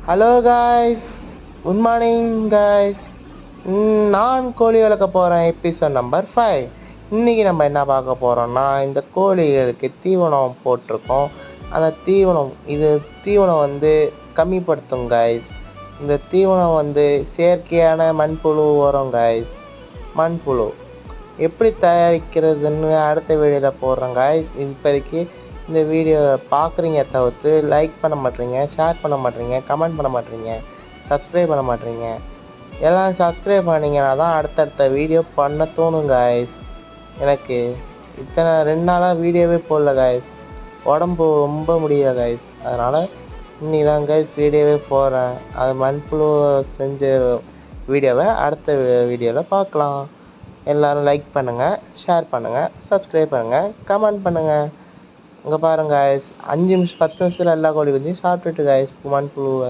Hello guys, good morning guys. நான் கோழி வளர்க்க போகிறேன், எபிசோட் நம்பர் 5. இன்றைக்கி நம்ம என்ன பார்க்க போகிறோம்னா, இந்த கோழிகளுக்கு தீவனம் போட்டிருக்கோம். அந்த தீவனம் வந்து கம்மிப்படுத்தும் காய்ஸ். இந்த தீவனம் வந்து செயற்கையான மண்புழு உரம் காய்ஸ். மண்புழு எப்படி தயாரிக்கிறதுன்னு அடுத்த வீடியோவில் போடுறேன் காய்ஸ். இப்போதைக்கு இந்த வீடியோ பார்க்குறீங்க தவிர்த்து லைக் பண்ண மாட்டேறீங்க, ஷேர் பண்ண மாட்டேறீங்க, கமெண்ட் பண்ண மாட்டேறீங்க, சப்ஸ்கிரைப் பண்ண மாட்டேறீங்க. எல்லாம் சப்ஸ்கிரைப் பண்ணிங்கன்னா தான் அடுத்தடுத்த வீடியோ பண்ண தோணும் காய்ஸ். எனக்கு 2 நாளாக வீடியோவே போடல காய்ஸ். உடம்பு ரொம்ப முடியல காய்ஸ். அதனால் இன்னைக்கு தான் காய்ஸ் வீடியோவே போடுறேன். அது மண்புழு செஞ்ச வீடியோவை அடுத்த வீடியோவில் பார்க்கலாம். எல்லோரும் லைக் பண்ணுங்கள், ஷேர் பண்ணுங்கள், சப்ஸ்கிரைப் பண்ணுங்கள், கமெண்ட் பண்ணுங்கள். இங்கே பாருங்க காய்ஸ், 5 நிமிஷம் 10 நிமிஷத்தில் எல்லா கோழி குஞ்சையும் சாப்பிட்டுட்டு காய்ஸ் மண்புழுவை.